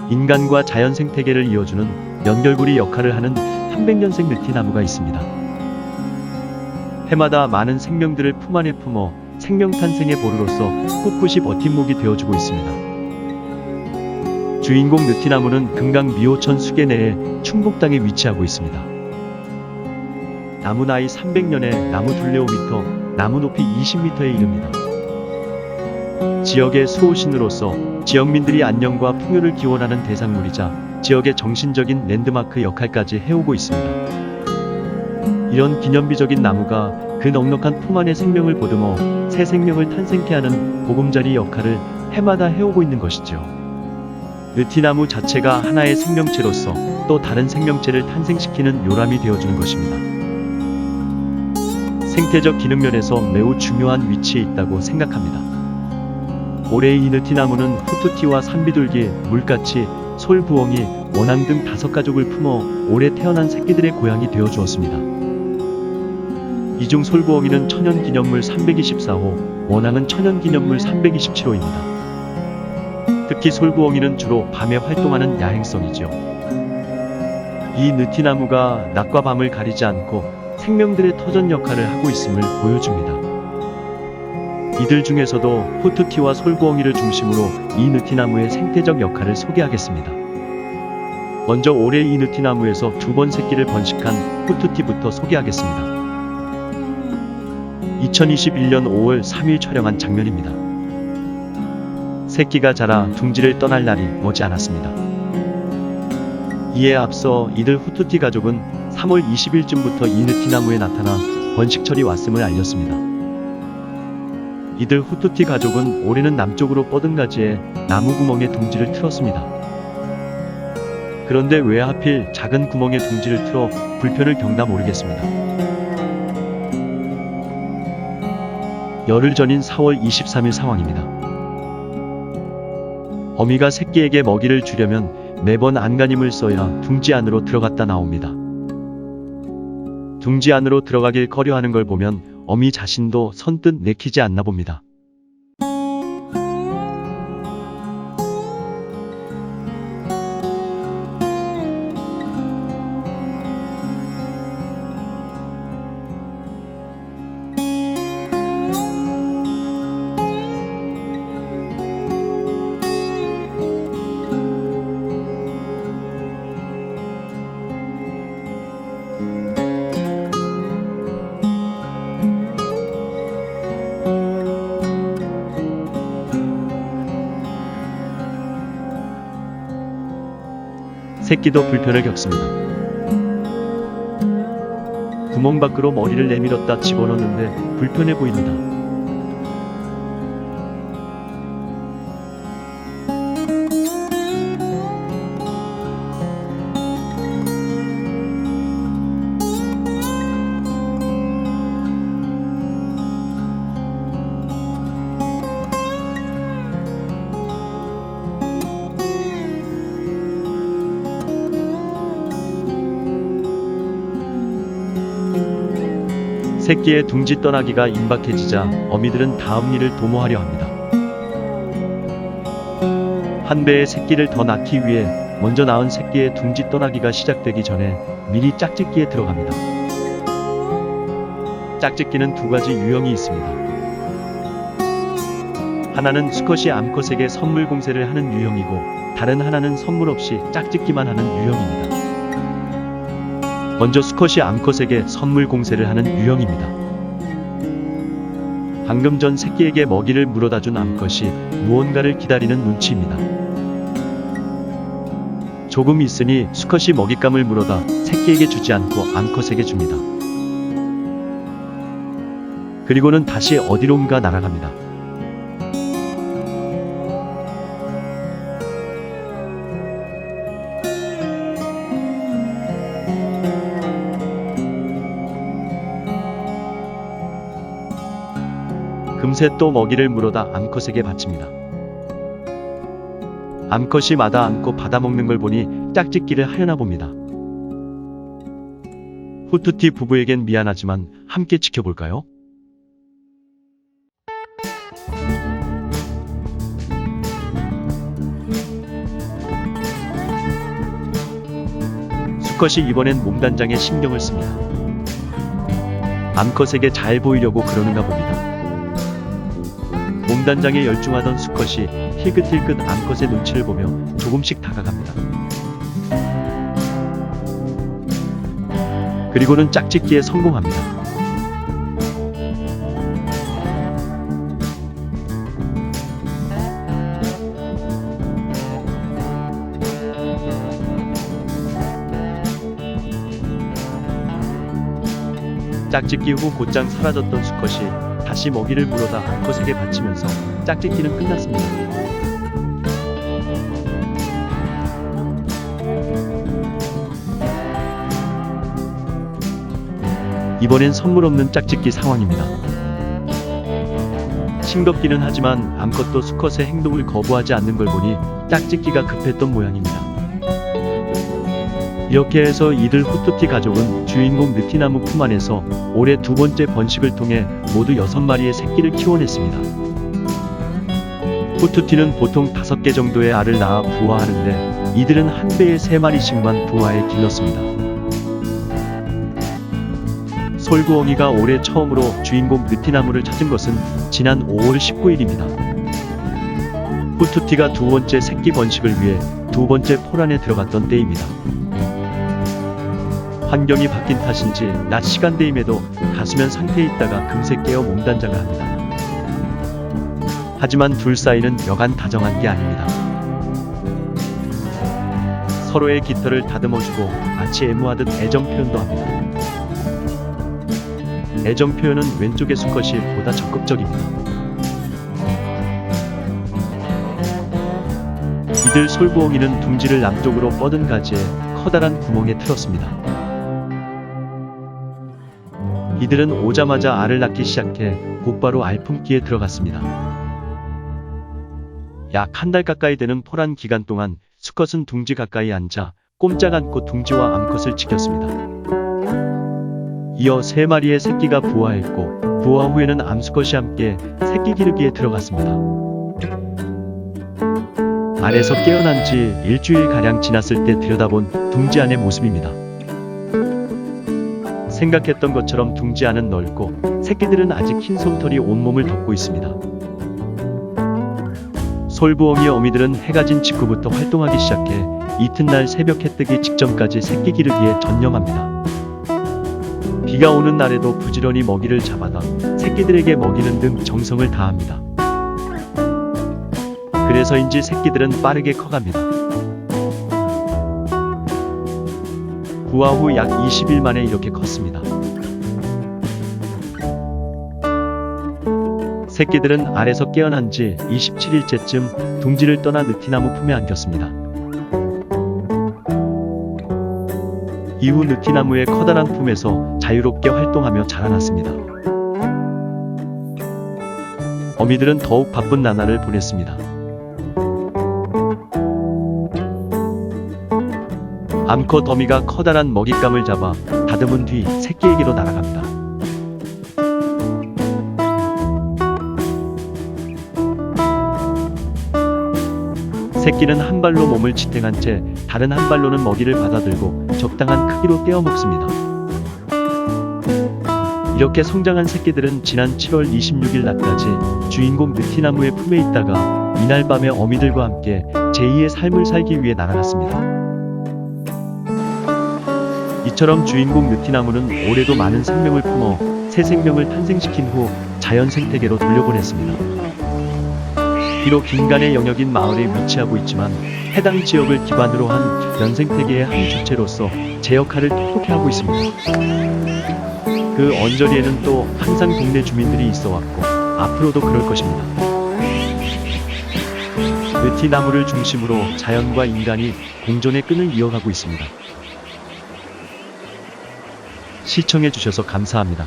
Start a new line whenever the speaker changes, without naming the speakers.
인간과 자연 생태계를 이어주는 연결고리 역할을 하는 300년생 느티나무가 있습니다. 해마다 많은 생명들을 품 안에 품어 생명 탄생의 보루로서 꿋꿋이 버팀목이 되어주고 있습니다. 주인공 느티나무는 금강 미호천 수계 내에 충북당에 위치하고 있습니다. 나무 나이 300년에 나무 둘레 5m, 나무 높이 20m에 이릅니다. 지역의 수호신으로서 지역민들이 안녕과 풍요를 기원하는 대상물이자 지역의 정신적인 랜드마크 역할까지 해오고 있습니다. 이런 기념비적인 나무가 그 넉넉한 품 안에 생명을 보듬어 새 생명을 탄생케 하는 보금자리 역할을 해마다 해오고 있는 것이죠. 느티나무 자체가 하나의 생명체로서 또 다른 생명체를 탄생시키는 요람이 되어주는 것입니다. 생태적 기능 면에서 매우 중요한 위치에 있다고 생각합니다. 올해 이 느티나무는 후투티와 산비둘기, 물가치, 솔부엉이, 원앙 등 5가족을 품어 올해 태어난 새끼들의 고향이 되어 주었습니다. 이 중 솔부엉이는 천연기념물 324호, 원앙은 천연기념물 327호입니다. 특히 솔부엉이는 주로 밤에 활동하는 야행성이죠. 이 느티나무가 낮과 밤을 가리지 않고 생명들의 터전 역할을 하고 있음을 보여줍니다. 이들 중에서도 후투티와 솔부엉이를 중심으로 이 느티나무의 생태적 역할을 소개하겠습니다. 먼저 올해 이 느티나무에서 2번 새끼를 번식한 후투티부터 소개하겠습니다. 2021년 5월 3일 촬영한 장면입니다. 새끼가 자라 둥지를 떠날 날이 머지 않았습니다. 이에 앞서 이들 후투티 가족은 3월 20일쯤부터 이 느티나무에 나타나 번식철이 왔음을 알렸습니다. 이들 후투티 가족은 올해는 남쪽으로 뻗은 가지에 나무 구멍에 둥지를 틀었습니다. 그런데 왜 하필 작은 구멍에 둥지를 틀어 불편을 겪나 모르겠습니다. 열흘 전인 4월 23일 상황입니다. 어미가 새끼에게 먹이를 주려면 매번 안간힘을 써야 둥지 안으로 들어갔다 나옵니다. 둥지 안으로 들어가길 꺼려하는 걸 보면 어미 자신도 선뜻 내키지 않나 봅니다. 새끼도 불편을 겪습니다. 구멍 밖으로 머리를 내밀었다 집어넣는데 불편해 보입니다. 새끼의 둥지 떠나기가 임박해지자 어미들은 다음 일을 도모하려 합니다. 한 배의 새끼를 더 낳기 위해 먼저 낳은 새끼의 둥지 떠나기가 시작되기 전에 미리 짝짓기에 들어갑니다. 짝짓기는 2가지 유형이 있습니다. 하나는 수컷이 암컷에게 선물 공세를 하는 유형이고 다른 하나는 선물 없이 짝짓기만 하는 유형입니다. 먼저 수컷이 암컷에게 선물 공세를 하는 유형입니다. 방금 전 새끼에게 먹이를 물어다 준 암컷이 무언가를 기다리는 눈치입니다. 조금 있으니 수컷이 먹잇감을 물어다 새끼에게 주지 않고 암컷에게 줍니다. 그리고는 다시 어디론가 날아갑니다. 금세 또 먹이를 물어다 암컷에게 바칩니다. 암컷이 마다 안고 받아먹는 걸 보니 짝짓기를 하려나 봅니다. 후투티 부부에겐 미안하지만 함께 지켜볼까요? 수컷이 이번엔 몸단장에 신경을 씁니다. 암컷에게 잘 보이려고 그러는가 봅니다. 몸단장에 열중하던 수컷이 힐끗힐끗 암컷의 눈치를 보며 조금씩 다가갑니다. 그리고는 짝짓기에 성공합니다. 짝짓기 후 곧장 사라졌던 수컷이 다시 먹이를 물어다 암컷에게 바치면서 짝짓기는 끝났습니다. 이번엔 선물 없는 짝짓기 상황입니다. 싱겁기는 하지만 암컷도 수컷의 행동을 거부하지 않는 걸 보니 짝짓기가 급했던 모양입니다. 이렇게 해서 이들 후투티 가족은 주인공 느티나무 품 안에서 올해 두 번째 번식을 통해 모두 6마리의 새끼를 키워냈습니다. 후투티는 보통 5개 정도의 알을 낳아 부화하는데 이들은 한 배에 3마리씩만 부화해 길렀습니다. 솔부엉이가 올해 처음으로 주인공 느티나무를 찾은 것은 지난 5월 19일입니다. 후투티가 두 번째 새끼 번식을 위해 두 번째 포란에 들어갔던 때입니다. 환경이 바뀐 탓인지 낮 시간대임에도 가수면 상태에 있다가 금세 깨어 몸단장을 합니다. 하지만 둘 사이는 여간 다정한 게 아닙니다. 서로의 깃털을 다듬어주고 마치 애무하듯 애정 표현도 합니다. 애정 표현은 왼쪽의 수컷이 보다 적극적입니다. 이들 솔부엉이는 둥지를 남쪽으로 뻗은 가지에 커다란 구멍에 틀었습니다. 이들은 오자마자 알을 낳기 시작해 곧바로 알 품기에 들어갔습니다. 약 한 달 가까이 되는 포란 기간 동안 수컷은 둥지 가까이 앉아 꼼짝 않고 둥지와 암컷을 지켰습니다. 이어 3마리의 새끼가 부화했고 부화 후에는 암수컷이 함께 새끼 기르기에 들어갔습니다. 알에서 깨어난 지 일주일가량 지났을 때 들여다본 둥지 안의 모습입니다. 생각했던 것처럼 둥지 안은 넓고 새끼들은 아직 흰 솜털이 온몸을 덮고 있습니다. 솔부엉이 어미들은 해가 진 직후부터 활동하기 시작해 이튿날 새벽 해뜨기 직전까지 새끼 기르기에 전념합니다. 비가 오는 날에도 부지런히 먹이를 잡아다 새끼들에게 먹이는 등 정성을 다합니다. 그래서인지 새끼들은 빠르게 커갑니다. 부화 후 약 20일 만에 이렇게 컸습니다. 새끼들은 알에서 깨어난 지 27일째쯤 둥지를 떠나 느티나무 품에 안겼습니다. 이후 느티나무의 커다란 품에서 자유롭게 활동하며 자라났습니다. 어미들은 더욱 바쁜 나날을 보냈습니다. 암컷 어미가 커다란 먹잇감을 잡아 다듬은 뒤 새끼에게로 날아갑니다. 새끼는 한 발로 몸을 지탱한 채 다른 한 발로는 먹이를 받아들고 적당한 크기로 떼어 먹습니다. 이렇게 성장한 새끼들은 지난 7월 26일 낮까지 주인공 느티나무의 품에 있다가 이날 밤에 어미들과 함께 제2의 삶을 살기 위해 날아갔습니다. 이처럼 주인공 느티나무는 올해도 많은 생명을 품어 새 생명을 탄생시킨 후 자연 생태계로 돌려보냈습니다. 비록 인간의 영역인 마을에 위치하고 있지만 해당 지역을 기반으로 한 연생태계의 한 주체로서 제 역할을 톡톡히 하고 있습니다. 그 언저리에는 또 항상 동네 주민들이 있어 왔고 앞으로도 그럴 것입니다. 느티나무를 중심으로 자연과 인간이 공존의 끈을 이어가고 있습니다. 시청해주셔서 감사합니다.